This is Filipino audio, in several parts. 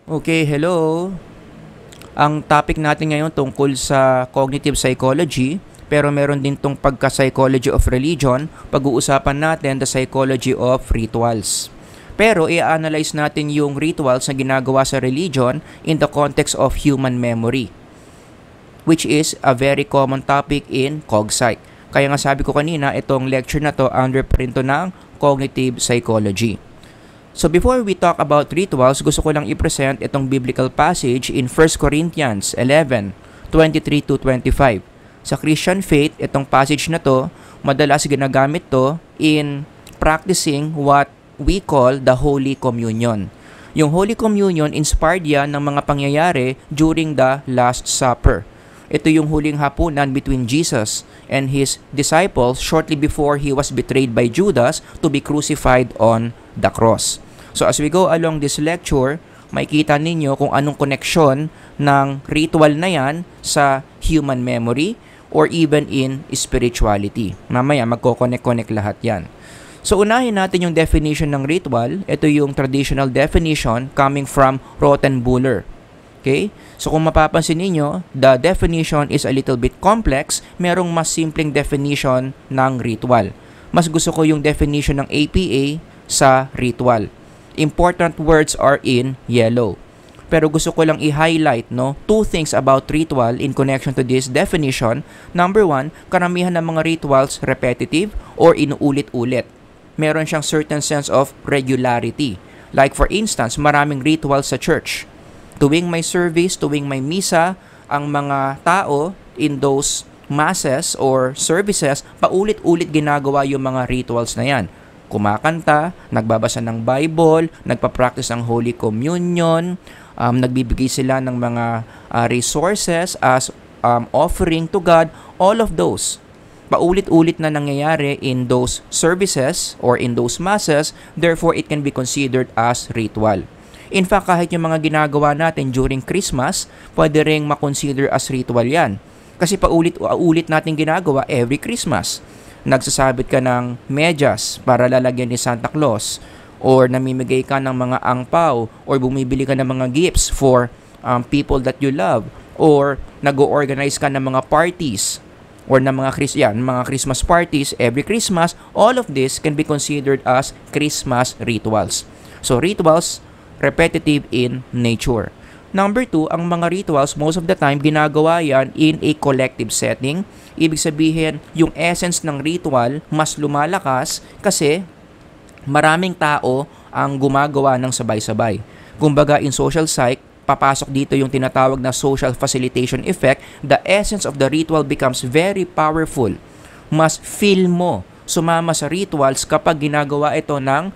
Okay, hello. Ang topic natin ngayon tungkol sa cognitive psychology, pero meron din tong pagka-psychology of religion. Pag-uusapan natin the psychology of rituals. Pero i-analyze natin yung rituals na ginagawa sa religion in the context of human memory, which is a very common topic in CogPsych. Kaya nga sabi ko kanina, itong lecture na to under pa rin to ng cognitive psychology. So before we talk about rituals, gusto ko lang i-present itong biblical passage in 1 Corinthians 11:23-25. Sa Christian faith, itong passage na to, madalas ginagamit to in practicing what we call the Holy Communion. Yung Holy Communion, inspired yan ng mga pangyayari during the Last Supper. Ito yung huling hapunan between Jesus and his disciples shortly before he was betrayed by Judas to be crucified on the cross. So as we go along this lecture, makikita ninyo kung anong koneksyon ng ritual na yan sa human memory or even in spirituality. Mamaya magko-connect lahat yan. So unahin natin yung definition ng ritual. Ito yung traditional definition coming from Rothenbuehler. Okay? So kung mapapansin ninyo, the definition is a little bit complex. Merong mas simpleng definition ng ritual. Mas gusto ko yung definition ng APA sa ritual. Important words are in yellow. Pero gusto ko lang i-highlight two things about ritual in connection to this definition. Number one, karamihan ng mga rituals repetitive or inuulit-ulit. Meron siyang certain sense of regularity. Like for instance, maraming rituals sa church. Tuwing may service, tuwing may misa, ang mga tao in those masses or services, paulit-ulit ginagawa yung mga rituals na yan. Kumakanta, nagbabasa ng Bible, nagpa-practice ng Holy Communion, nagbibigay sila ng mga resources as offering to God. All of those, paulit-ulit na nangyayari in those services or in those masses, therefore it can be considered as ritual. In fact, kahit yung mga ginagawa natin during Christmas, pwede ring makonsider as ritual yan. Kasi paulit-ulit natin ginagawa every Christmas. Nagsasabit ka ng medyas para lalagyan ni Santa Claus, or namimigay ka ng mga angpaw, or bumibili ka ng mga gifts for people that you love, or nag-organize ka ng mga parties or ng mga Christmas parties every Christmas. All of this can be considered as Christmas rituals. So rituals, repetitive in nature. Number two, ang mga rituals, most of the time, ginagawa yan in a collective setting. Ibig sabihin, yung essence ng ritual mas lumalakas kasi maraming tao ang gumagawa ng sabay-sabay. Kumbaga, in social psych, papasok dito yung tinatawag na social facilitation effect. The essence of the ritual becomes very powerful. Mas feel mo sumama sa rituals kapag ginagawa ito ng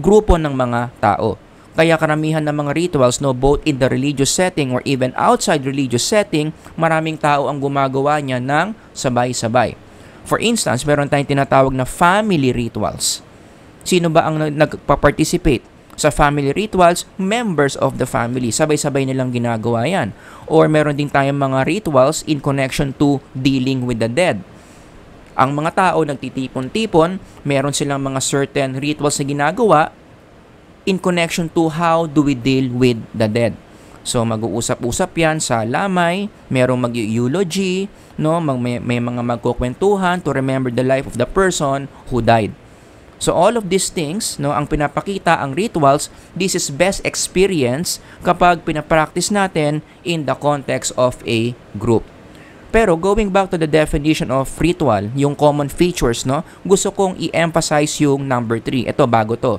grupo ng mga tao. Kaya karamihan ng mga rituals, both in the religious setting or even outside religious setting, maraming tao ang gumagawa niya ng sabay-sabay. For instance, meron tayong tinatawag na family rituals. Sino ba ang nagpa-participate sa family rituals? Members of the family. Sabay-sabay nilang ginagawa yan. Or meron din tayong mga rituals in connection to dealing with the dead. Ang mga tao nagtitipon-tipon, meron silang mga certain rituals na ginagawa in connection to how do we deal with the dead. So mag-uusap-usap yan sa lamay, merong mag-eulogy, may mga magkukwentuhan to remember the life of the person who died. So all of these things, ang pinapakita, ang rituals, this is best experience kapag pinapractice natin in the context of a group. Pero going back to the definition of ritual, yung common features, gusto kong i-emphasize yung number 3. Ito, bago to.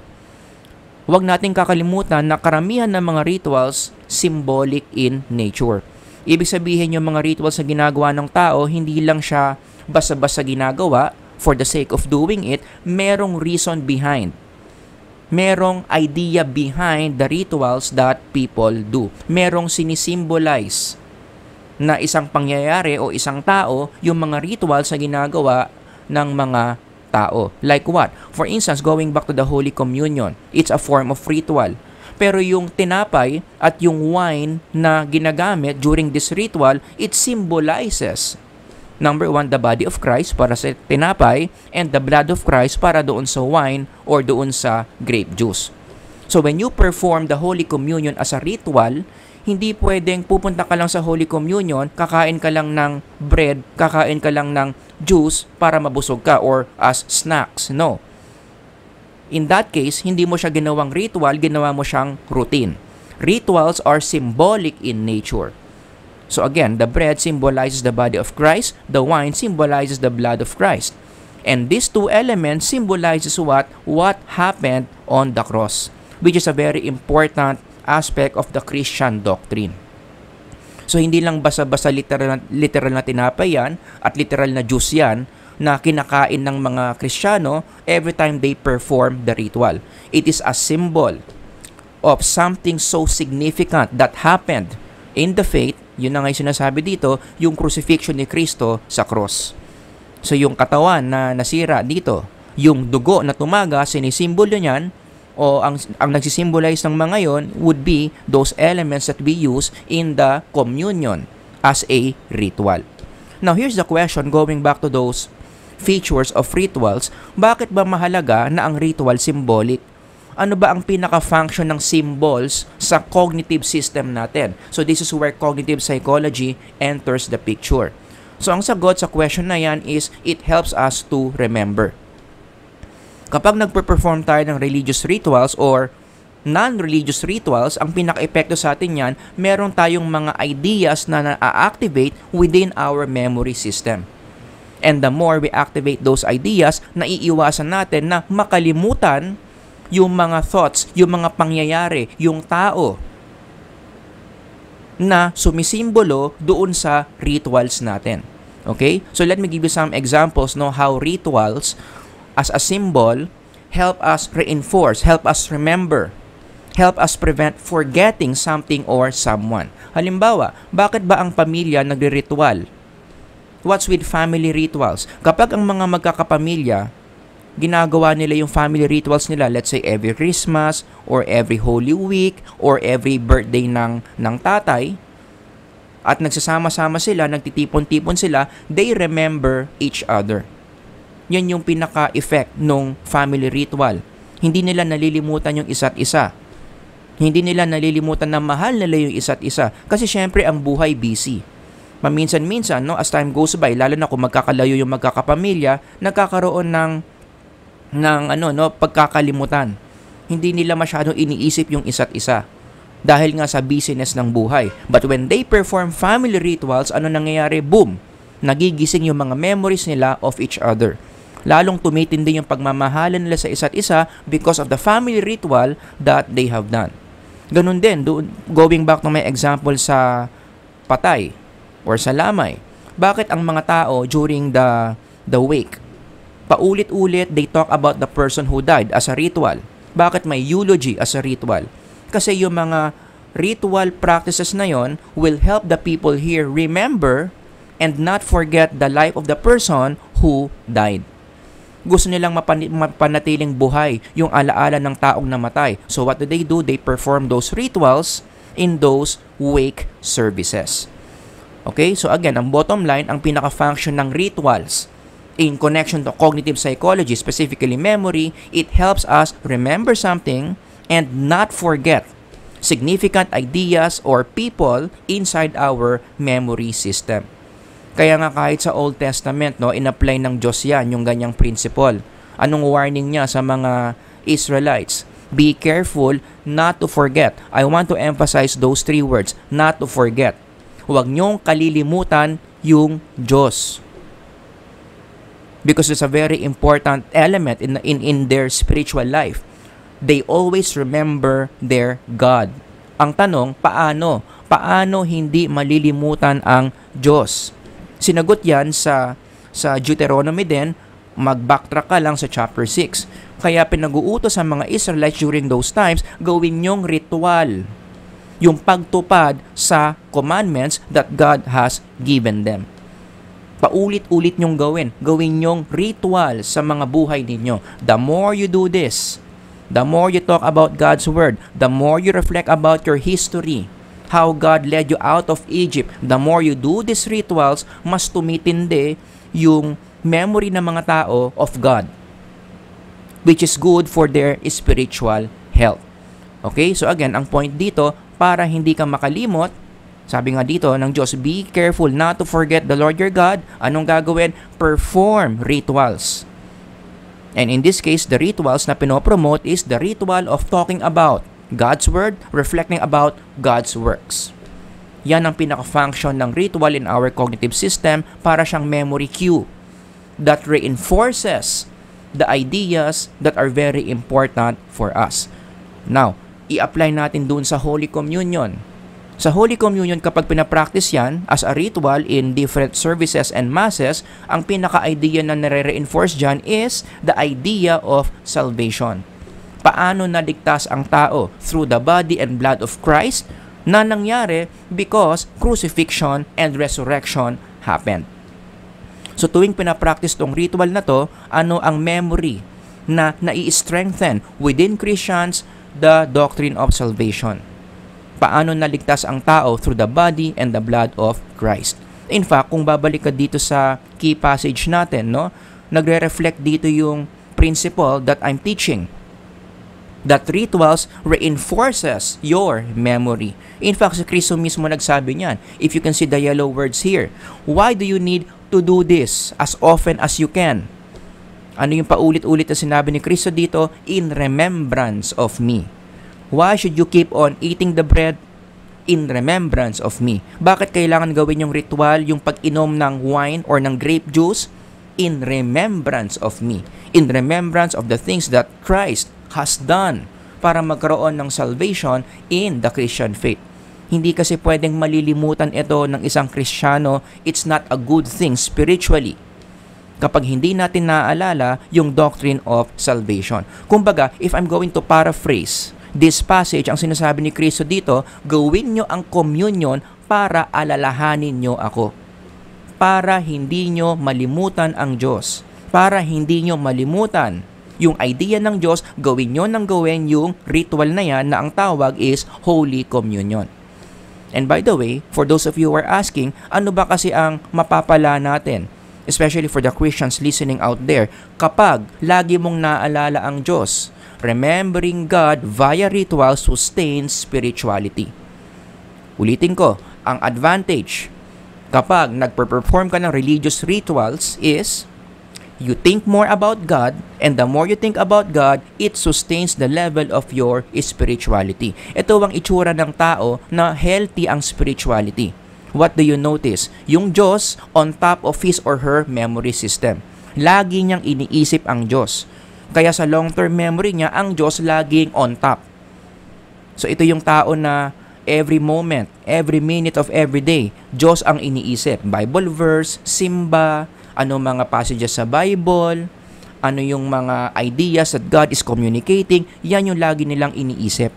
Huwag nating kakalimutan na karamihan ng mga rituals symbolic in nature. Ibig sabihin yung mga rituals na ginagawa ng tao, hindi lang siya basta-basta ginagawa for the sake of doing it. Merong reason behind. Merong idea behind the rituals that people do. Merong sinisimbolize na isang pangyayari o isang tao yung mga rituals na ginagawa ng mga tao. Like what? For instance, going back to the Holy Communion, it's a form of ritual. Pero yung tinapay at yung wine na ginagamit during this ritual, it symbolizes, number one, the body of Christ para sa tinapay, and the blood of Christ para doon sa wine or doon sa grape juice. So when you perform the Holy Communion as a ritual, hindi pwedeng pupunta ka lang sa Holy Communion, kakain ka lang ng bread, kakain ka lang ng juice para mabusog ka or as snacks. No. In that case, hindi mo siya ginawang ritual, ginawa mo siyang routine. Rituals are symbolic in nature. So again, the bread symbolizes the body of Christ, the wine symbolizes the blood of Christ. And these two elements symbolizes what happened on the cross, which is a very important aspect of the Christian doctrine. So hindi lang basta-basta literal na tinapay yan at literal na juice yan na kinakain ng mga Kristiyano every time they perform the ritual. It is a symbol of something so significant that happened in the faith. Yun na nga yung sinasabi dito, yung crucifixion ni Kristo sa cross. So yung katawan na nasira dito, yung dugo na tumaga, sinisimbolo niyan, o ang nagsisimbolize ng mga yon would be those elements that we use in the communion as a ritual. Now here's the question, going back to those features of rituals, bakit ba mahalaga na ang ritual symbolic? Ano ba ang pinaka-function ng symbols sa cognitive system natin? So this is where cognitive psychology enters the picture. So ang sagot sa question na yan is it helps us to remember. Kapag nagpe-perform tayo ng religious rituals or non-religious rituals, ang pinaka-epekto sa atin yan, meron tayong mga ideas na na-activate within our memory system. And the more we activate those ideas, naiiwasan natin na makalimutan yung mga thoughts, yung mga pangyayari, yung tao na sumisimbolo doon sa rituals natin. Okay? So let me give you some examples how rituals as a symbol help us reinforce, help us remember, help us prevent forgetting something or someone. Halimbawa, bakit ba ang pamilya nagre-ritual? What's with family rituals? Kapag ang mga magkakapamilya, ginagawa nila yung family rituals nila, let's say every Christmas, or every Holy Week, or every birthday ng tatay, at nagsasama-sama sila, nagtitipon-tipon sila, they remember each other. Yan yung pinaka-effect ng family ritual. Hindi nila nalilimutan yung isa't isa. Hindi nila nalilimutan na mahal nila yung isa't isa. Kasi syempre ang buhay busy. Paminsan-minsan, as time goes by, lalo na kung magkakalayo yung magkakapamilya, nagkakaroon ng pagkakalimutan. Hindi nila masyadong iniisip yung isa't isa. Dahil nga sa busyness ng buhay. But when they perform family rituals, ano nangyayari? Boom! Nagigising yung mga memories nila of each other. Lalong tumitindi yung pagmamahalan nila sa isa't isa because of the family ritual that they have done. Ganun din, going back to my example sa patay or sa lamay. Bakit ang mga tao during the wake, paulit-ulit they talk about the person who died as a ritual? Bakit may eulogy as a ritual? Kasi yung mga ritual practices na yon will help the people here remember and not forget the life of the person who died. Gusto nilang mapanatiling buhay yung alaala ng taong namatay. So what do? They perform those rituals in those wake services. Okay? So again, ang bottom line, ang pinaka-function ng rituals in connection to cognitive psychology, specifically memory, it helps us remember something and not forget significant ideas or people inside our memory system. Kaya nga kahit sa Old Testament, in-apply ng Diyos yan, yung ganyang principle. Anong warning niya sa mga Israelites? Be careful not to forget. I want to emphasize those three words, not to forget. Huwag niyong kalilimutan yung Diyos. Because it's a very important element in their spiritual life. They always remember their God. Ang tanong, paano? Paano hindi malilimutan ang Diyos? Sinagot yan sa Deuteronomy din, mag-backtrack ka lang sa chapter 6. Kaya pinag-uutos sa mga Israelites during those times, gawin yung ritual, yung pagtupad sa commandments that God has given them. Paulit-ulit nyong gawin nyong ritual sa mga buhay ninyo. The more you do this, the more you talk about God's Word, the more you reflect about your history, how God led you out of Egypt, the more you do these rituals, mas tumitindi yung memory ng mga tao of God, which is good for their spiritual health. Okay? So again, ang point dito, para hindi ka makalimot, sabi nga dito ng Diyos, be careful not to forget the Lord your God. Anong gagawin? Perform rituals. And in this case, the rituals na pinopromote is the ritual of talking about God's Word, reflecting about God's works. Yan ang pinaka-function ng ritual in our cognitive system, para siyang memory cue that reinforces the ideas that are very important for us. Now, i-apply natin dun sa Holy Communion. Sa Holy Communion, kapag pinapractice yan as a ritual in different services and masses, ang pinaka-idea na nare-reinforce dyan is the idea of salvation. Paano naligtas ang tao? Through the body and blood of Christ, na nangyari because crucifixion and resurrection happened. So tuwing pinapractice tong ritual na to, ano ang memory na nai-strengthen within Christians? The doctrine of salvation. Paano naligtas ang tao? Through the body and the blood of Christ. In fact, kung babalik ka dito sa key passage natin, no, nagre-reflect dito yung principle that I'm teaching. That rituals reinforces your memory. In fact, si Kristo mismo nagsabi niyan. If you can see the yellow words here, why do you need to do this as often as you can? Ano yung paulit-ulit na sinabi ni Kristo dito? In remembrance of me. Why should you keep on eating the bread? In remembrance of me. Bakit kailangan gawin yung ritual, yung pag-inom ng wine or ng grape juice? In remembrance of me. In remembrance of the things that Christ has done para magkaroon ng salvation in the Christian faith. Hindi kasi pwedeng malilimutan ito ng isang Kristiyano. It's not a good thing spiritually kapag hindi natin naaalala yung doctrine of salvation. Kumbaga, if I'm going to paraphrase this passage, ang sinasabi ni Kristo dito, gawin nyo ang communion para alalahanin nyo ako. Para hindi nyo malimutan ang Diyos. Para hindi nyo malimutan yung idea ng Diyos, gawin nyo nang gawin yung ritual na yan na ang tawag is Holy Communion. And by the way, for those of you who are asking, ano ba kasi ang mapapala natin? Especially for the Christians listening out there, kapag lagi mong naalala ang Diyos, remembering God via ritual sustains spirituality. Ulitin ko, ang advantage kapag nagper-perform ka ng religious rituals is you think more about God, and the more you think about God, it sustains the level of your spirituality. Ito ang itsura ng tao na healthy ang spirituality. What do you notice? Yung Diyos on top of his or her memory system. Lagi niyang iniisip ang Diyos. Kaya sa long-term memory niya, ang Diyos laging on top. So ito yung tao na every moment, every minute of every day, Diyos ang iniisip. Bible verse, simba, ano mga passages sa Bible, ano yung mga ideas that God is communicating, yan yung lagi nilang iniisip.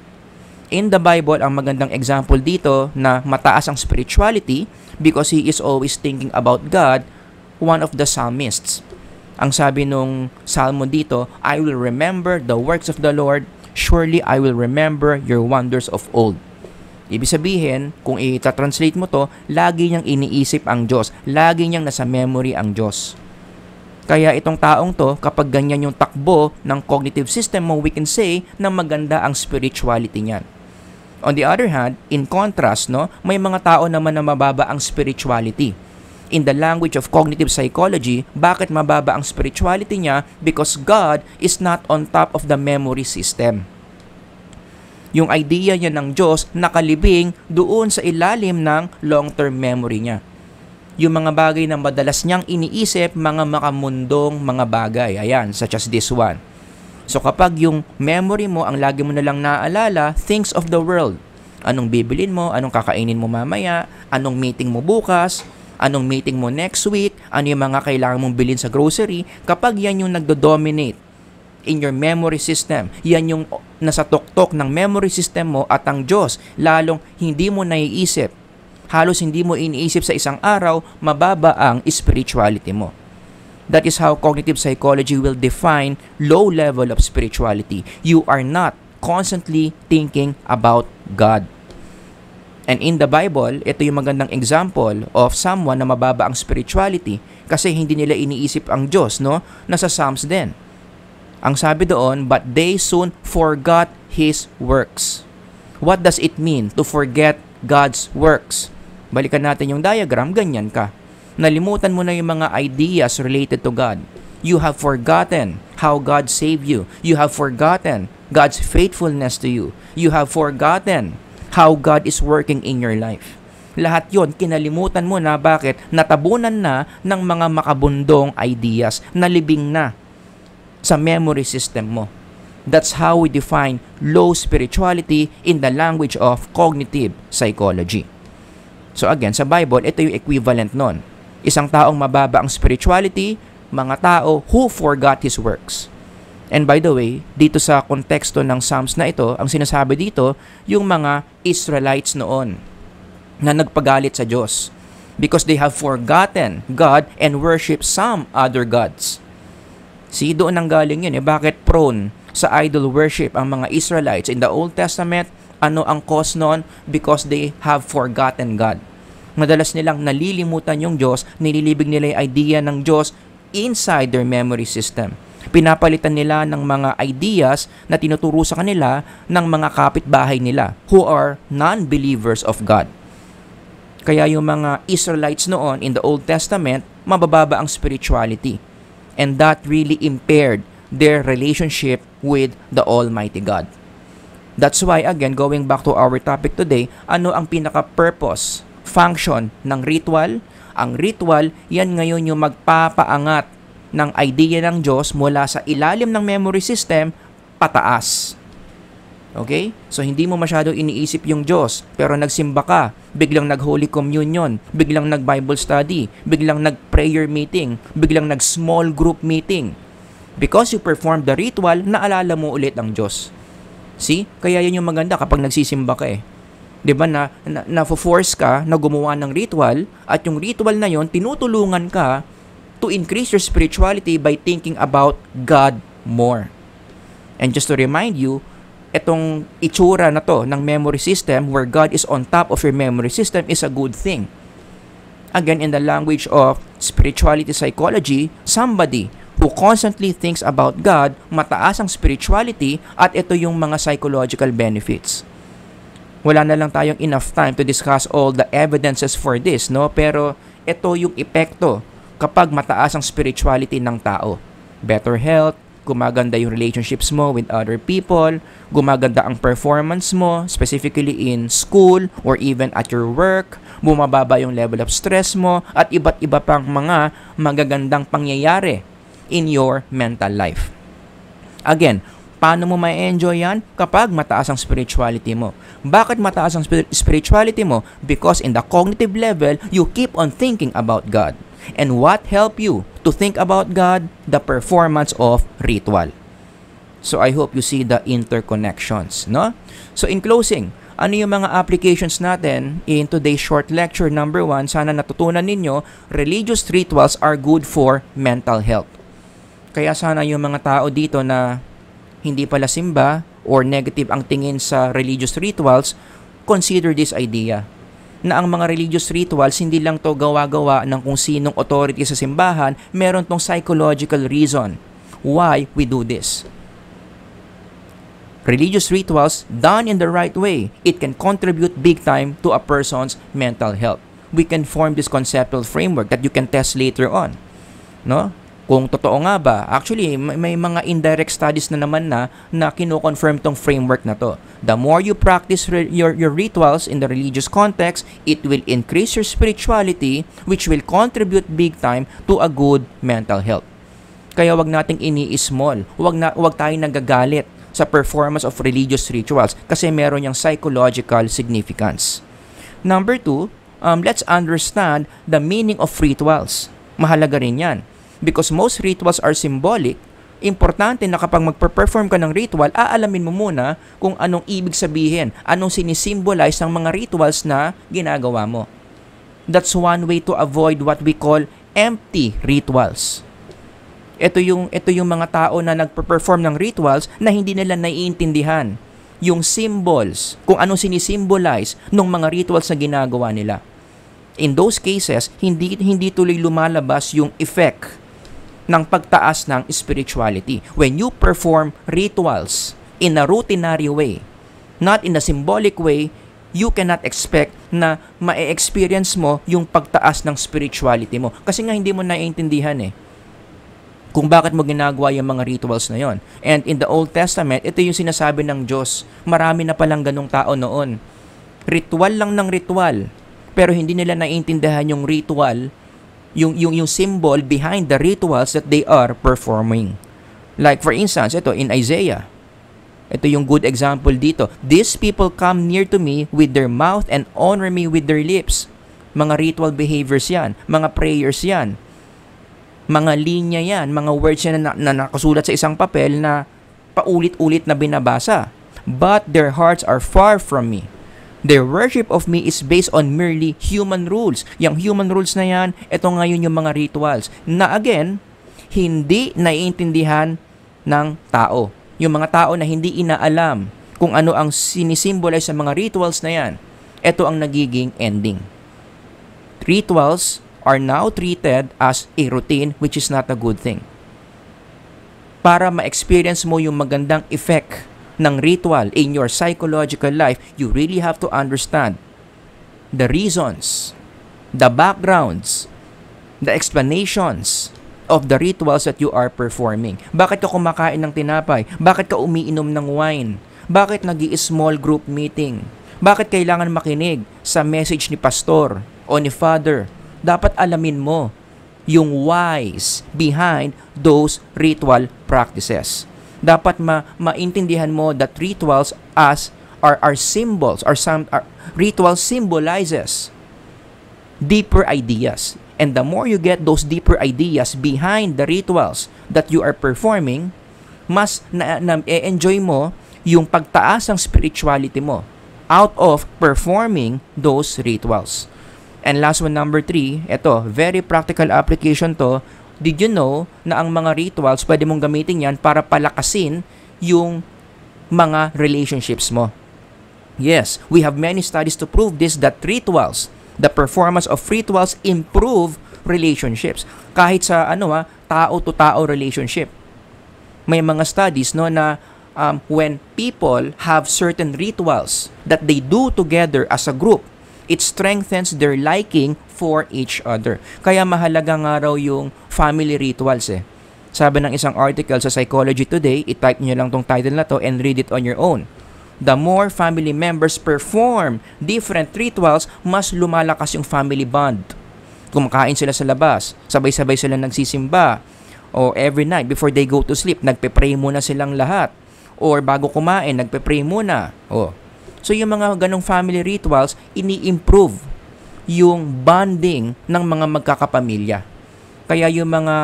In the Bible, ang magandang example dito na mataas ang spirituality because he is always thinking about God, one of the psalmists. Ang sabi nung salmo dito, I will remember the works of the Lord, surely I will remember your wonders of old. Ibig sabihin, kung i-translate mo to, lagi niyang iniisip ang Diyos. Lagi niyang nasa memory ang Diyos. Kaya itong taong to, kapag ganyan yung takbo ng cognitive system mo, we can say na maganda ang spirituality niyan. On the other hand, in contrast, no, may mga tao naman na mababa ang spirituality. In the language of cognitive psychology, bakit mababa ang spirituality niya? Because God is not on top of the memory system. Yung idea niya ng Diyos nakalibing doon sa ilalim ng long-term memory niya. Yung mga bagay na madalas niyang iniisip, mga makamundong mga bagay. Ayan, such as this one. So kapag yung memory mo, ang lagi mo nalang naaalala, things of the world. Anong bibilin mo, anong kakainin mo mamaya, anong meeting mo bukas, anong meeting mo next week, ano yung mga kailangan mong bilhin sa grocery. Kapag yan yung nagdo-dominate in your memory system, yan yung nasa tuktok ng memory system mo at ang Diyos, lalong hindi mo naiisip, halos hindi mo iniisip sa isang araw, mababa ang spirituality mo. That is how cognitive psychology will define low level of spirituality. You are not constantly thinking about God. And in the Bible, ito yung magandang example of someone na mababa ang spirituality kasi hindi nila iniisip ang Diyos, no? Nasa Psalms din. Ang sabi doon, but they soon forgot His works. What does it mean to forget God's works? Balikan natin yung diagram, ganyan ka. Nalimutan mo na yung mga ideas related to God. You have forgotten how God saved you. You have forgotten God's faithfulness to you. You have forgotten how God is working in your life. Lahat yon kinalimutan mo na. Bakit? Natabunan na ng mga makabundong ideas. Nalibing na sa memory system mo. That's how we define low spirituality in the language of cognitive psychology. So again, sa Bible, ito yung equivalent nun. Isang taong mababa ang spirituality, mga tao who forgot His works. And by the way, dito sa konteksto ng Psalms na ito, ang sinasabi dito, yung mga Israelites noon na nagpagalit sa Diyos because they have forgotten God and worship some other gods. See, doon ang galing yun. Bakit prone sa idol worship ang mga Israelites in the Old Testament? Ano ang cause noon? Because they have forgotten God. Madalas nilang nalilimutan yung Diyos, nililibig nila yung idea ng Diyos inside their memory system. Pinapalitan nila ng mga ideas na tinuturo sa kanila ng mga kapitbahay nila who are non-believers of God. Kaya yung mga Israelites noon in the Old Testament, mabababa ang spirituality. And that really impaired their relationship with the Almighty God. That's why, again, going back to our topic today, ano ang pinaka-purpose, function ng ritual? Ang ritual, yan ngayon yung magpapaangat ng idea ng Diyos mula sa ilalim ng memory system pataas. Okay? So, hindi mo masyado iniisip yung Diyos, pero nagsimba ka, biglang nag-Holy Communion, biglang nag-Bible study, biglang nag-prayer meeting, biglang nag-small group meeting. Because you performed the ritual, naalala mo ulit ang Diyos. See? Kaya yun yung maganda kapag nagsisimba ka eh. Diba na-force ka na gumawa ng ritual, at yung ritual na yon tinutulungan ka to increase your spirituality by thinking about God more. And just to remind you, etong itsura na to ng memory system where God is on top of your memory system is a good thing. Again, in the language of spirituality psychology, somebody who constantly thinks about God, mataas ang spirituality, at ito yung mga psychological benefits. Wala na lang tayong enough time to discuss all the evidences for this, no? Pero ito yung epekto kapag mataas ang spirituality ng tao. Better health, gumaganda yung relationships mo with other people, gumaganda ang performance mo, specifically in school or even at your work, bumababa yung level of stress mo, at iba't iba pang mga magagandang pangyayari in your mental life. Again, paano mo ma-enjoy yan? Kapag mataas ang spirituality mo. Bakit mataas ang spirituality mo? Because in the cognitive level, you keep on thinking about God. And what help you to think about God? The performance of ritual. So I hope you see the interconnections, no? So in closing, ano yung mga applications natin in today's short lecture? Number 1, sana natutunan ninyo, religious rituals are good for mental health. Kaya sana yung mga tao dito na hindi pala simba or negative ang tingin sa religious rituals, consider this idea na ang mga religious rituals hindi lang to gawa-gawa ng kung sinong authority sa simbahan, meron tong psychological reason why we do this. Religious rituals done in the right way, it can contribute big time to a person's mental health. We can form this conceptual framework that you can test later on, no? Kung totoo nga ba, actually, may mga indirect studies na naman na kino-confirm tong framework na to. The more you practice your rituals in the religious context, it will increase your spirituality, which will contribute big time to a good mental health. Kaya wag nating ini-small, wag tayong nagagalit sa performance of religious rituals kasi meron yung psychological significance. Number 2, let's understand the meaning of rituals. Mahalaga rin yan. Because most rituals are symbolic, importante na kapag magper-perform ka ng ritual, aalamin mo muna kung anong ibig sabihin, anong sinisimbolize ng mga rituals na ginagawa mo. That's one way to avoid what we call empty rituals. Ito yung mga tao na nagper-perform ng rituals na hindi nila naiintindihan yung symbols, kung anong sinisimbolize ng mga rituals na ginagawa nila. In those cases, hindi tuloy lumalabas yung effect ng pagtaas ng spirituality. When you perform rituals in a routinary way, not in a symbolic way, you cannot expect na ma-experience mo yung pagtaas ng spirituality mo. Kasi nga hindi mo naiintindihan kung bakit mo ginagawa yung mga rituals na yon. And in the Old Testament, ito yung sinasabi ng Diyos. Marami na palang ganong tao noon. Ritual lang ng ritual. Pero hindi nila naiintindihan yung ritual, yung symbol behind the rituals that they are performing. Like for instance, ito in Isaiah. Ito yung good example dito. These people come near to me with their mouth and honor me with their lips. Mga ritual behaviors yan. Mga prayers yan. Mga linya yan. Mga words yan na nakasulat sa isang papel na paulit-ulit na binabasa. But their hearts are far from me. Their worship of me is based on merely human rules. Yung human rules na yan, ito ngayon yung mga rituals. Na again, hindi naiintindihan ng tao. Yung mga tao na hindi inaalam kung ano ang sinisimbolize sa mga rituals na yan, ito ang nagiging ending. Rituals are now treated as a routine, which is not a good thing. Para ma-experience mo yung magandang effect ng ritual in your psychological life, you really have to understand the reasons, the backgrounds, the explanations of the rituals that you are performing. Bakit ka kumakain ng tinapay? Bakit ka umiinom ng wine? Bakit nag-i-small group meeting? Bakit kailangan makinig sa message ni pastor o ni father? Dapat alamin mo yung whys behind those ritual practices. Dapat maintindihan mo that rituals are symbols, ritual symbolizes deeper ideas. And the more you get those deeper ideas behind the rituals that you are performing, mas na-enjoy mo yung pagtaas ng spirituality mo out of performing those rituals. And last one, number 3, ito, very practical application to. Did you know na ang mga rituals, pwede mong gamitin yan para palakasin yung mga relationships mo? Yes, we have many studies to prove this, that rituals, the performance of rituals improve relationships. Kahit sa tao-to-tao relationship. May mga studies na when people have certain rituals that they do together as a group, it strengthens their liking for each other. Kaya mahalaga nga raw yung family rituals Sabi ng isang article sa Psychology Today, i-type nyo lang tong title na to and read it on your own. The more family members perform different rituals, mas lumalakas yung family bond. Kumakain sila sa labas, sabay-sabay sila nagsisimba, o every night before they go to sleep, nagpe-pray muna silang lahat. Or bago kumain, nagpe-pray muna. So yung mga ganong family rituals, ini-improve yung bonding ng mga magkakapamilya. Kaya yung mga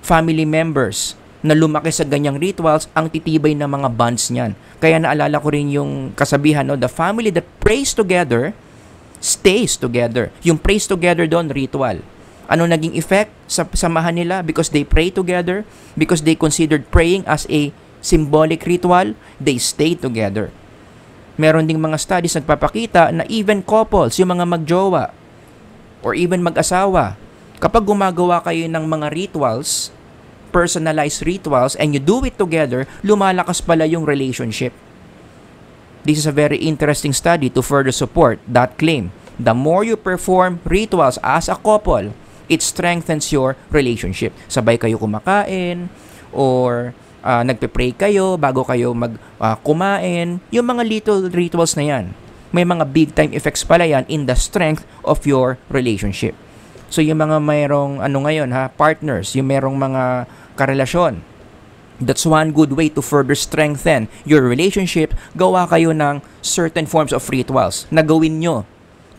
family members na lumaki sa ganyang rituals, ang titibay ng mga bonds niyan. Kaya naalala ko rin yung kasabihan, the family that prays together stays together. Yung prays together doon, ritual. Ano naging effect sa samahan nila? Because they pray together, because they considered praying as a symbolic ritual, they stay together. Meron ding mga studies nagpapakita na even couples, yung mga magjowa, or even mag-asawa, kapag gumagawa kayo ng mga rituals, personalized rituals, and you do it together, lumalakas pala yung relationship. This is a very interesting study to further support that claim. The more you perform rituals as a couple, it strengthens your relationship. Sabay kayo kumakain, or nagpe-pray kayo bago kayo kumain. Yung mga little rituals na yan, may mga big time effects pala yan in the strength of your relationship. So yung mga mayroong partners, yung mayroong mga karelasyon, that's one good way to further strengthen your relationship. Gawa kayo ng certain forms of rituals na gawin nyo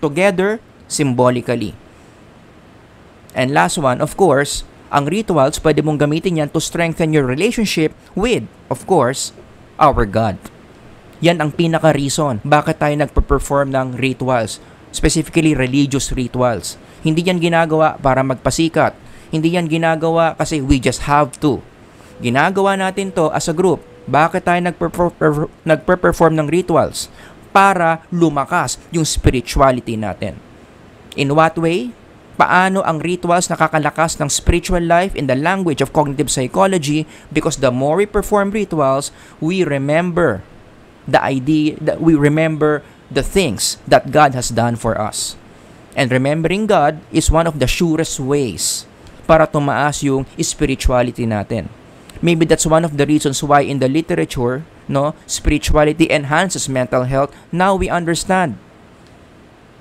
together symbolically. And last one, of course, ang rituals, pwede mong gamitin yan to strengthen your relationship with, of course, our God. Yan ang pinaka-reason bakit tayo nagpe-perform ng rituals, specifically religious rituals. Hindi yan ginagawa para magpasikat. Hindi yan ginagawa kasi we just have to. Ginagawa natin to as a group. Bakit tayo nagpe-perform ng rituals? Para lumakas yung spirituality natin. In what way? Paano ang rituals nakakalakas ng spiritual life in the language of cognitive psychology? Because the more we perform rituals, we remember the idea, that we remember the things that God has done for us. And remembering God is one of the surest ways para tumaas yung spirituality natin. Maybe that's one of the reasons why in the literature, no, spirituality enhances mental health. Now we understand.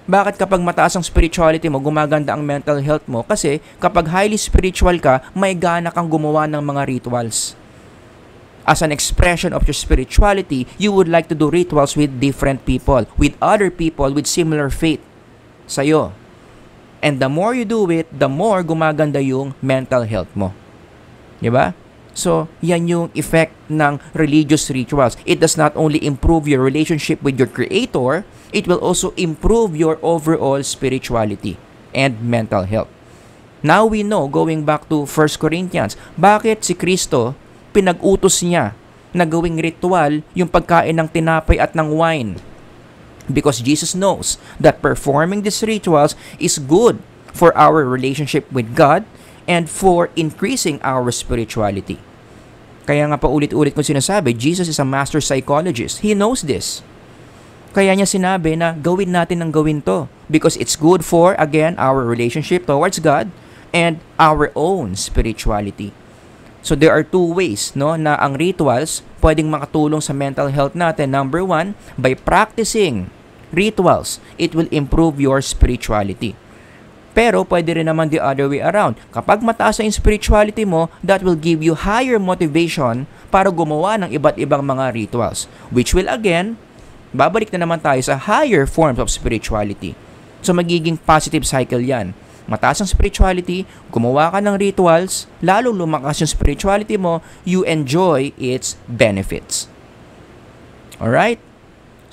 Bakit kapag mataas ang spirituality mo, gumaganda ang mental health mo? Kasi kapag highly spiritual ka, may gana kang gumawa ng mga rituals. As an expression of your spirituality, you would like to do rituals with different people, with other people with similar faith sa'yo. And the more you do it, the more gumaganda yung mental health mo. Diba? So, yan yung effect ng religious rituals. It does not only improve your relationship with your Creator, it will also improve your overall spirituality and mental health. Now we know, going back to 1 Corinthians, bakit si Kristo, pinag-utos niya na gawing ritual yung pagkain ng tinapay at ng wine. Because Jesus knows that performing these rituals is good for our relationship with God and for increasing our spirituality. Kaya nga paulit-ulit kong sinasabi, Jesus is a master psychologist. He knows this. Kaya niya sinabi na gawin natin ang gawin to because it's good for, again, our relationship towards God and our own spirituality. So there are two ways, no, na ang rituals pwedeng makatulong sa mental health natin. Number one, by practicing rituals, it will improve your spirituality. Pero pwede rin naman the other way around. Kapag mataas ang spirituality mo, that will give you higher motivation para gumawa ng iba't ibang mga rituals. Which will again, babalik na naman tayo sa higher forms of spirituality. So magiging positive cycle yan. Mataas ang spirituality, gumawa ka ng rituals, lalong lumakas yung spirituality mo, you enjoy its benefits. Alright?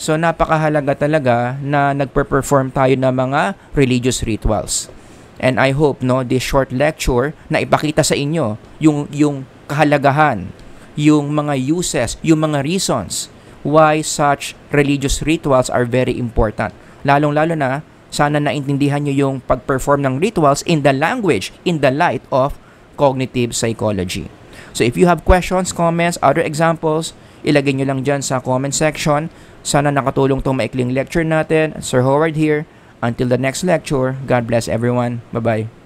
So, napakahalaga talaga na nagpe-perform tayo ng mga religious rituals. And I hope, no, this short lecture na ipakita sa inyo yung kahalagahan, yung mga uses, yung mga reasons why such religious rituals are very important. Lalong-lalo na, sana naintindihan nyo yung pag-perform ng rituals in the language, in the light of cognitive psychology. So, if you have questions, comments, other examples, ilagay nyo lang dyan sa comment section. Sana nakatulong tong maikling lecture natin. Sir Howard here. Until the next lecture, God bless everyone. Bye-bye.